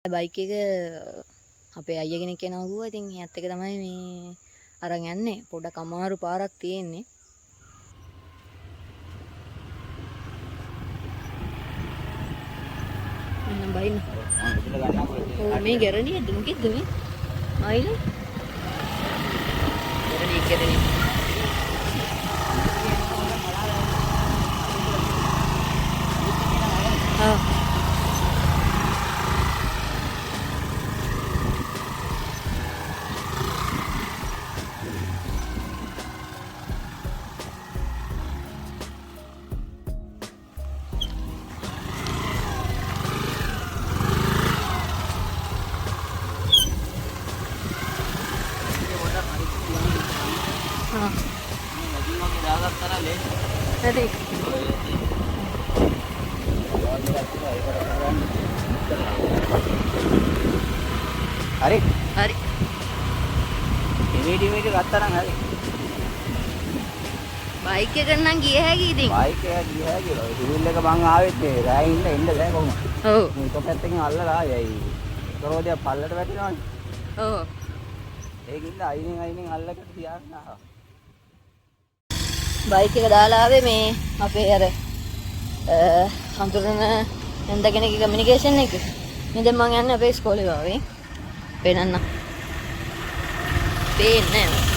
Bike එක අපේ අයියා කෙනෙක් යනවා කිව්වා. ඉතින් එයාත් එක තමයි මේ අරන් යන්නේ. පොඩක් අමාරු පාරක් තියෙන්නේ. මම බයින්න. ඔව් මේ ගැරණියද මොකෙද්ද මේ? ආයිල? ගැරණිය. ආ හරි. හරි. හරි. ඉමීඩියට් ගත්තා නම් හරි. බයික් එක නම් ගිය හැකි ඉතින්. බයික් එක ගිය හැකි. ටූල් එක මං ආවෙත් මේ රෑ ඉන්න බෑ කොහොමද? ඔව්. මේ කොපැත්තකින් අල්ලලා ආයයි. කරෝදියා පල්ලට වැටෙනවනේ. ඔව්. ඒකින්ද අයිනෙන් අල්ලකට තියාගෙන ආවා. බයික් එක දාලා ආවේ මේ අපේ අර හඳුනන නන්ද කෙනෙක්ගේ කමියුනිකේෂන් එක. මේ දැන් මං යන්නේ අපේ ඉස්කෝලේ ආවේ. පේනන්න. පේන්නේ නැහැ.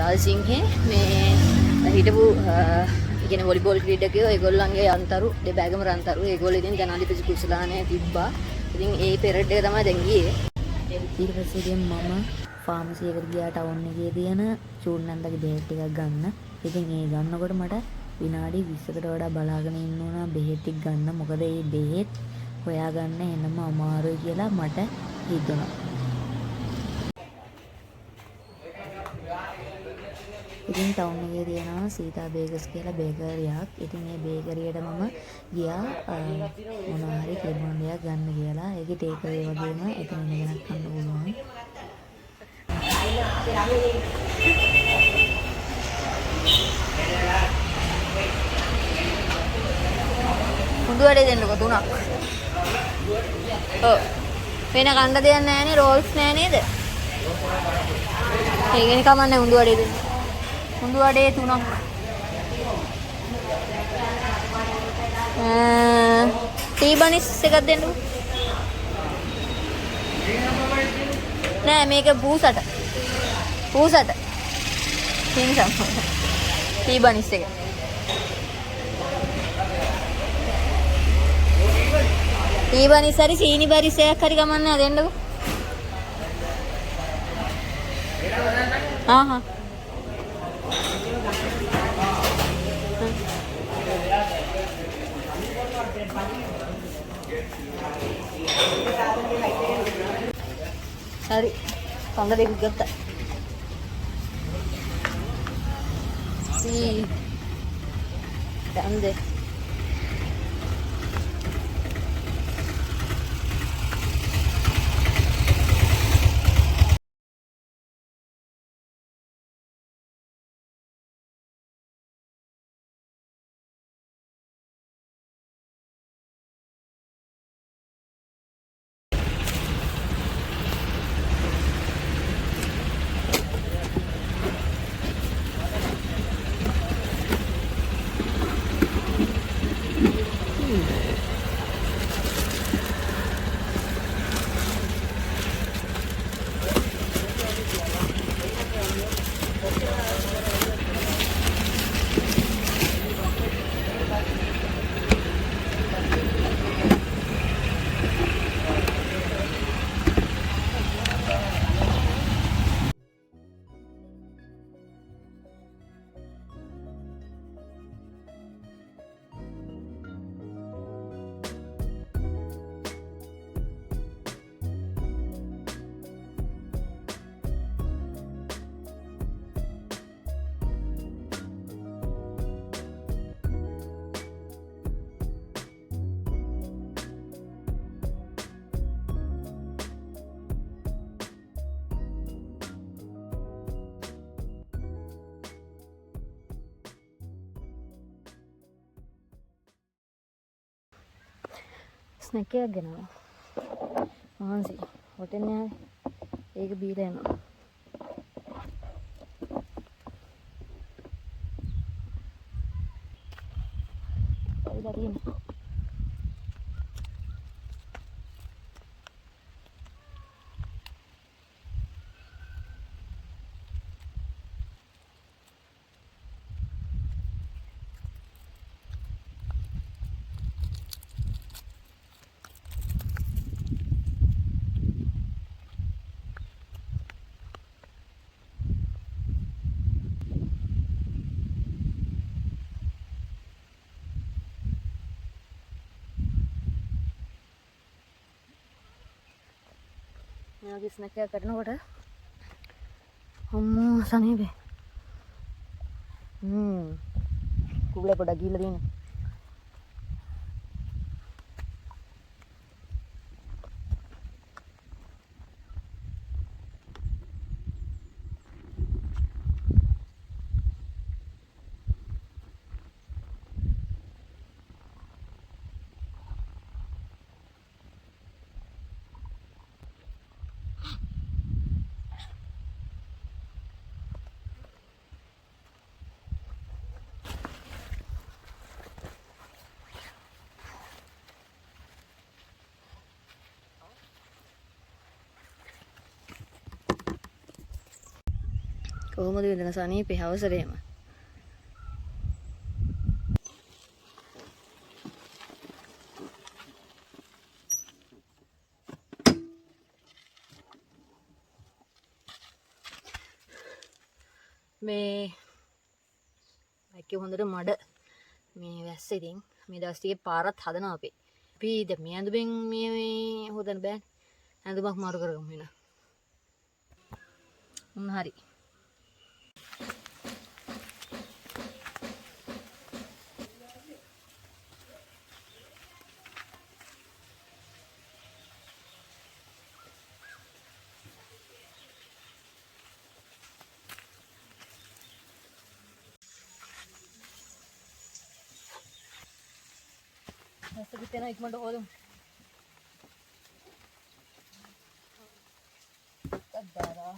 රාජසිංහේ මේ හිටපු කියන්නේ වොලිබෝල් ක්‍රීඩකයෝ ඒගොල්ලන්ගේ අන්තරු දෙබෑගම රන්තරු ඒගොල්ලෝ ඉතින් ජනාධිපති කුසලානේ තිබ්බා. ඉතින් ඒ පෙරඩ් එක තමයි දැන් ගියේ. ඊට පස්සේ ඉතින් මම ෆාමසි එකට ගියා ටවුන් එකේ තියෙන චූර්ණන්දගේ බෙහෙත් ටිකක් ගන්න. ඉතින් ඒ ගන්නකොට මට විනාඩි 20කට වඩා බලාගෙන ඉන්න උනා බෙහෙත් ටික ගන්න. මොකද මේ බෙහෙත් හොයාගන්න එනම අමාරුයි කියලා මට හිතුණා. ඉතින් ටවුන් එකේ තියෙනවා සීතා බේකර්ස් කියලා බේකරියක්. ඉතින් මේ බේකරියට මම ගියා මොනවා හරි ක්‍රීම් දෙයක් ගන්න කියලා. ඒකේ ටේක් අවේ වගේම එතන ඉගෙන ගන්න පුළුවන්. මුදු වැඩේ දෙන්නකො 3ක්. ඔව්. වෙන කන්න දෙයක් නැහැ නේ රෝල්ස් නැහැ නේද? ඒකනේ කමන්නේ මුදු වැඩේ දෙන්න. මුදු වඩේ 3ක්. ටී බනිස් එකක් දෙන්නකෝ. නෑ මේක පූසට. පූසට. තින්සම්. ටී බනිස් එක. ටී බනිස් හරි සීනි බරිස් එකක් හරි ගමන්නේ දෙන්නකෝ. ආහා. Hari, tangga deh gata. Si, dan deh. Snack එකක් ගෙනවා. මහන්සි හොටෙන් යාවේ. ඒක බීලා යනවා. කොයිද තියෙන්නේ? මේ වගේ ස්නැක් එකක් කරනකොට අම්මෝ සනීපේ. කුබලේ පොඩක් ගිහලා තියෙනවා. කොහොමද වෙනස සනීපේ අවසරේම මේ ඇක්කේ හොඳට මඩ මේ වැස්ස ඉතින් මේ දවස් ටිකේ පාරත් හදනවා අපි දැන් මේ ඇඳුමෙන් මේ හොදන්න බෑ ඇඳුමක් මාරු කරගමු වෙන හරි වැස්ස පිටේන ඉක්මනට හොදමු අද්දාලා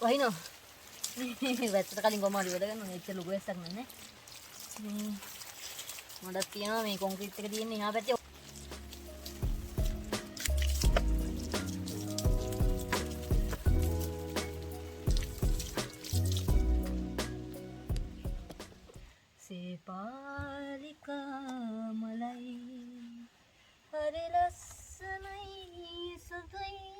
වහිනෝ වැස්සට කලින් කොමාරි වැඩ ගන්න එච්චර ලොකු වැස්සක් නෑ මේ මොඩක් තියනවා මේ කොන්ක්‍රීට් එක තියෙන්නේ එහා පැත්තේ සේපාලිකා මලයි හරි ලස්සනයි සුදුයි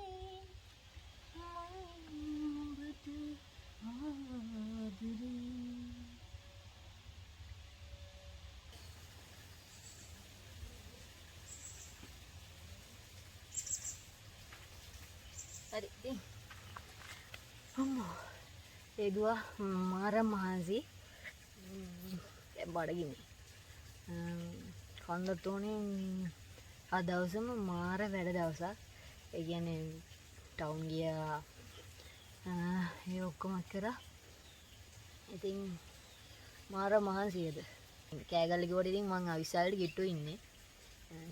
හරි ඉතින් අම්මෝ ඒ දුව මාර මහන්සි බඩගිනි කන්න තෝනේ ආ දවසම මාර වැඩ දවසක් ඒ කියන්නේ ටවුන් ගියා ඒ ඔක්කොම කරා ඉතින් මාර මහන්සියද කෑගල්ල ගිහුවට ඉතින් මං අවිස්සාලට ගිට්ටු ඉන්නේ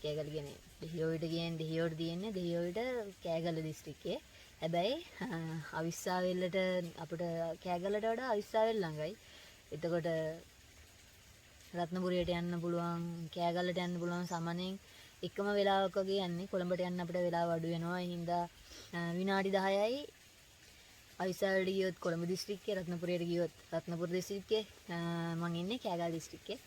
කෑගල්ල කියන්නේ දෙහියොවිට කියන්නේ දෙහියොවිට තියෙන්නේ දෙහියොවිට කෑගල්ල දිස්ත්‍රික්කේ හැබැයි අවිස්සාවෙල්ලට අපිට කෑගල්ලට වඩා අවිස්සාවෙල් ළඟයි එතකොට රත්නපුරයට යන්න පුළුවන් කෑගල්ලට යන්න පුළුවන් සමනෙන් එකම වෙලාවක වගේ යන්නේ. කොළඹට යන්න අපිට වෙලාව අඩු වෙනවා. ඒ හින්දා විනාඩි 10යි අවිසාලට ගියොත් කොළඹ දිස්ත්‍රික්කේ, රත්නපුරයට ගියොත් රත්නපුර දිස්ත්‍රික්කේ, මම ඉන්නේ කෑගල් දිස්ත්‍රික්කේ.